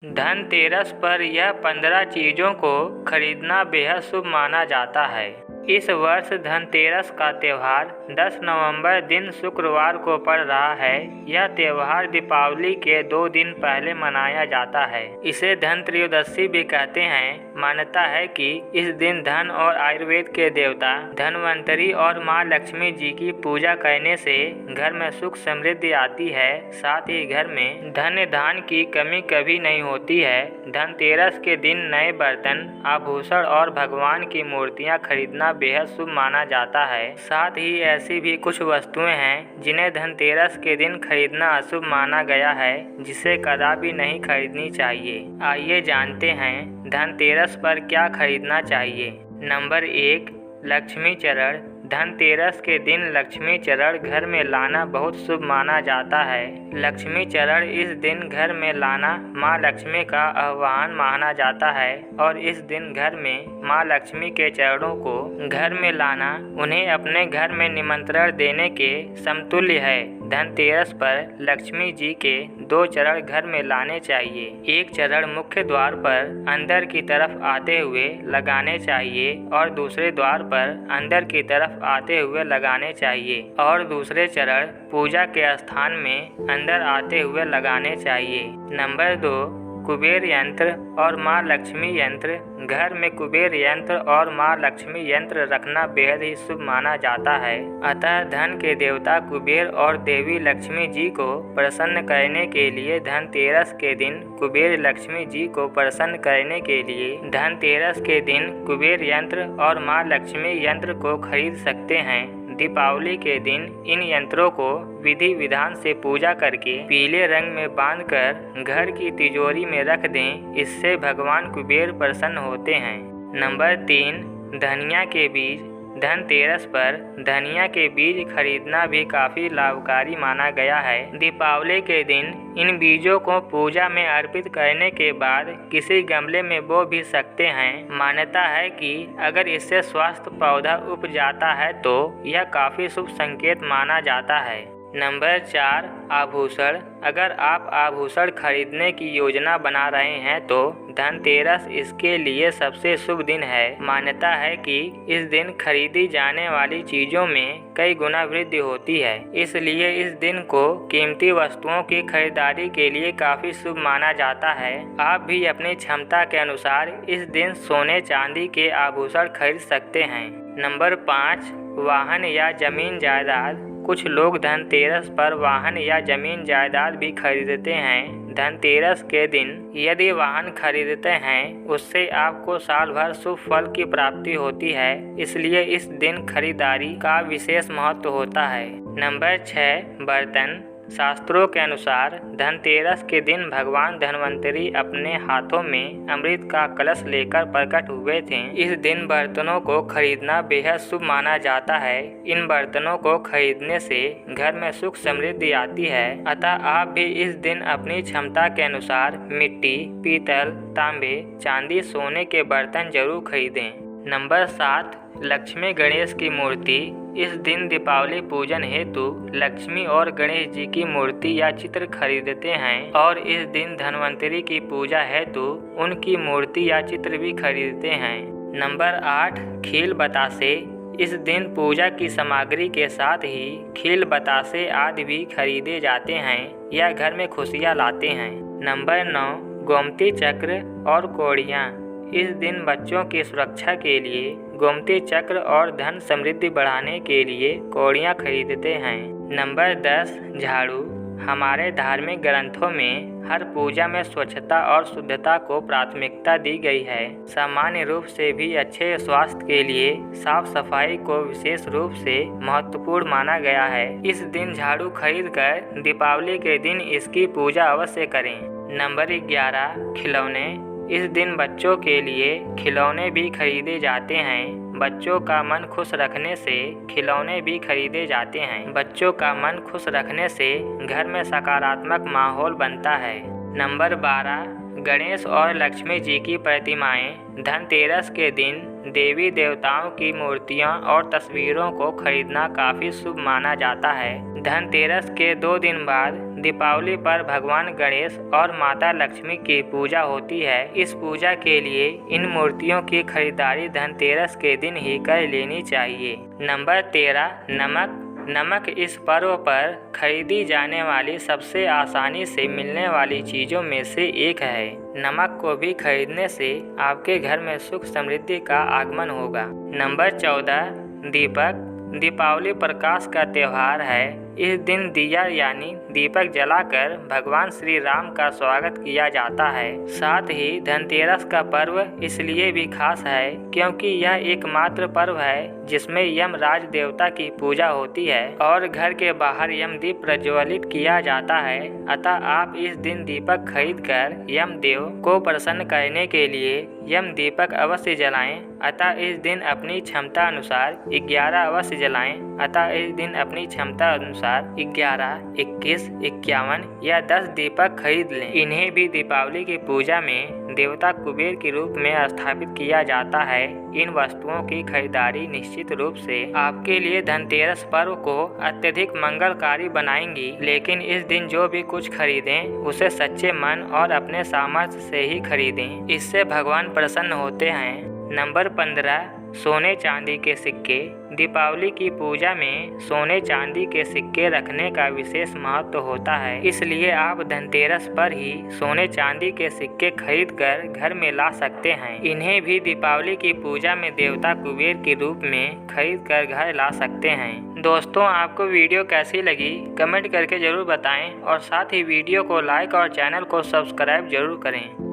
धनतेरस पर यह 15 चीज़ों को खरीदना बेहद शुभ माना जाता है। इस वर्ष धनतेरस का त्यौहार 10 नवंबर दिन शुक्रवार को पड़ रहा है। यह त्यौहार दीपावली के 2 दिन पहले मनाया जाता है। इसे धन त्रयोदशी भी कहते हैं। मान्यता है कि इस दिन धन और आयुर्वेद के देवता धनवंतरी और मां लक्ष्मी जी की पूजा करने से घर में सुख समृद्धि आती है। साथ ही घर में धन धान की कमी कभी नहीं होती है। धनतेरस के दिन नए बर्तन, आभूषण और भगवान की मूर्तियां खरीदना बेहद शुभ माना जाता है। साथ ही ऐसी भी कुछ वस्तुएं हैं जिन्हें धनतेरस के दिन खरीदना अशुभ माना गया है, जिसे कदापि नहीं खरीदनी चाहिए। आइए जानते हैं धनतेरस पर क्या खरीदना चाहिए। नंबर 1, लक्ष्मी चरण। धनतेरस के दिन लक्ष्मी चरण घर में लाना बहुत शुभ माना जाता है। लक्ष्मी चरण इस दिन घर में लाना मां लक्ष्मी का आह्वान माना जाता है और इस दिन घर में मां लक्ष्मी के चरणों को घर में लाना उन्हें अपने घर में निमंत्रण देने के समतुल्य है। धनतेरस पर लक्ष्मी जी के 2 चरण घर में लाने चाहिए। एक चरण मुख्य द्वार पर अंदर की तरफ आते हुए लगाने चाहिए और दूसरे द्वार पर अंदर की तरफ आते हुए लगाने चाहिए और दूसरे चरण पूजा के स्थान में अंदर आते हुए लगाने चाहिए। नंबर 2, कुबेर यंत्र और मां लक्ष्मी यंत्र। घर में कुबेर यंत्र और मां लक्ष्मी यंत्र रखना बेहद ही शुभ माना जाता है। अतः धन के देवता कुबेर और देवी लक्ष्मी जी को प्रसन्न करने के लिए धनतेरस के दिन कुबेर लक्ष्मी जी को प्रसन्न करने के लिए धनतेरस के दिन कुबेर यंत्र और मां लक्ष्मी यंत्र को खरीद सकते हैं। दीपावली के दिन इन यंत्रों को विधि विधान से पूजा करके पीले रंग में बांधकर घर की तिजोरी में रख दें। इससे भगवान कुबेर प्रसन्न होते हैं। नंबर 3, धनिया के बीज। धनतेरस पर धनिया के बीज खरीदना भी काफ़ी लाभकारी माना गया है। दीपावली के दिन इन बीजों को पूजा में अर्पित करने के बाद किसी गमले में बो भी सकते हैं। मान्यता है कि अगर इससे स्वस्थ पौधा उग जाता है तो यह काफ़ी शुभ संकेत माना जाता है। नंबर 4, आभूषण। अगर आप आभूषण खरीदने की योजना बना रहे हैं तो धनतेरस इसके लिए सबसे शुभ दिन है। मान्यता है कि इस दिन खरीदी जाने वाली चीज़ों में कई गुना वृद्धि होती है, इसलिए इस दिन को कीमती वस्तुओं की खरीदारी के लिए काफ़ी शुभ माना जाता है। आप भी अपनी क्षमता के अनुसार इस दिन सोने चांदी के आभूषण खरीद सकते हैं। नंबर 5, वाहन या जमीन जायदाद। कुछ लोग धनतेरस पर वाहन या जमीन जायदाद भी खरीदते हैं। धनतेरस के दिन यदि वाहन खरीदते हैं उससे आपको साल भर शुभ फल की प्राप्ति होती है, इसलिए इस दिन खरीदारी का विशेष महत्व होता है। नंबर 6, बर्तन। शास्त्रों के अनुसार धनतेरस के दिन भगवान धनवंतरी अपने हाथों में अमृत का कलश लेकर प्रकट हुए थे। इस दिन बर्तनों को खरीदना बेहद शुभ माना जाता है। इन बर्तनों को खरीदने से घर में सुख समृद्धि आती है। अतः आप भी इस दिन अपनी क्षमता के अनुसार मिट्टी, पीतल, तांबे, चांदी, सोने के बर्तन जरूर खरीदें। नंबर 7, लक्ष्मी गणेश की मूर्ति। इस दिन दीपावली पूजन हेतु लक्ष्मी और गणेश जी की मूर्ति या चित्र खरीदते हैं और इस दिन धनवंतरी की पूजा हेतु उनकी मूर्ति या चित्र भी खरीदते हैं। नंबर 8, खील बतासे। इस दिन पूजा की सामग्री के साथ ही खील बतासे आदि भी खरीदे जाते हैं। यह घर में खुशियाँ लाते हैं। नंबर 9, गोमती चक्र और कौड़ियाँ। इस दिन बच्चों की सुरक्षा के लिए गोमती चक्र और धन समृद्धि बढ़ाने के लिए कौड़ियाँ खरीदते हैं। नंबर 10, झाड़ू। हमारे धार्मिक ग्रंथों में हर पूजा में स्वच्छता और शुद्धता को प्राथमिकता दी गई है। सामान्य रूप से भी अच्छे स्वास्थ्य के लिए साफ सफाई को विशेष रूप से महत्वपूर्ण माना गया है। इस दिन झाड़ू खरीदकर दीपावली के दिन इसकी पूजा अवश्य करें। नंबर 11, खिलौने। इस दिन बच्चों के लिए खिलौने भी खरीदे जाते हैं। बच्चों का मन खुश रखने से खिलौने भी खरीदे जाते हैं। बच्चों का मन खुश रखने से घर में सकारात्मक माहौल बनता है। नंबर 12, गणेश और लक्ष्मी जी की प्रतिमाएं। धनतेरस के दिन देवी देवताओं की मूर्तियां और तस्वीरों को खरीदना काफ़ी शुभ माना जाता है। धनतेरस के 2 दिन बाद दीपावली पर भगवान गणेश और माता लक्ष्मी की पूजा होती है। इस पूजा के लिए इन मूर्तियों की खरीदारी धनतेरस के दिन ही कर लेनी चाहिए। नंबर 13, नमक। नमक इस पर्व पर खरीदी जाने वाली सबसे आसानी से मिलने वाली चीज़ों में से एक है। नमक को भी खरीदने से आपके घर में सुख समृद्धि का आगमन होगा। नंबर 14, दीपक। दीपावली प्रकाश का त्यौहार है। इस दिन दिया यानी दीपक जलाकर भगवान श्री राम का स्वागत किया जाता है। साथ ही धनतेरस का पर्व इसलिए भी खास है क्योंकि यह एकमात्र पर्व है जिसमें यमराज देवता की पूजा होती है और घर के बाहर यमदीप प्रज्वलित किया जाता है। अतः आप इस दिन दीपक खरीदकर यमदेव को प्रसन्न करने के लिए यम दीपक अवश्य जलाएं। अतः इस दिन अपनी क्षमता अनुसार 11 अवश्य जलाएं। अतः इस दिन अपनी क्षमता अनुसार 11, 21, 51 या 10 दीपक खरीद लें। इन्हें भी दीपावली की पूजा में देवता कुबेर के रूप में स्थापित किया जाता है। इन वस्तुओं की खरीदारी निश्चित रूप से आपके लिए धनतेरस पर्व को अत्यधिक मंगलकारी बनाएंगी। लेकिन इस दिन जो भी कुछ खरीदें उसे सच्चे मन और अपने सामर्थ्य से ही खरीदें। इससे भगवान प्रसन्न होते हैं। नंबर 15, सोने चांदी के सिक्के। दीपावली की पूजा में सोने चांदी के सिक्के रखने का विशेष महत्व होता है। इसलिए आप धनतेरस पर ही सोने चांदी के सिक्के खरीदकर घर में ला सकते हैं। इन्हें भी दीपावली की पूजा में देवता कुबेर के रूप में खरीदकर घर ला सकते हैं। दोस्तों, आपको वीडियो कैसी लगी कमेंट करके ज़रूर बताएं और साथ ही वीडियो को लाइक और चैनल को सब्सक्राइब जरूर करें।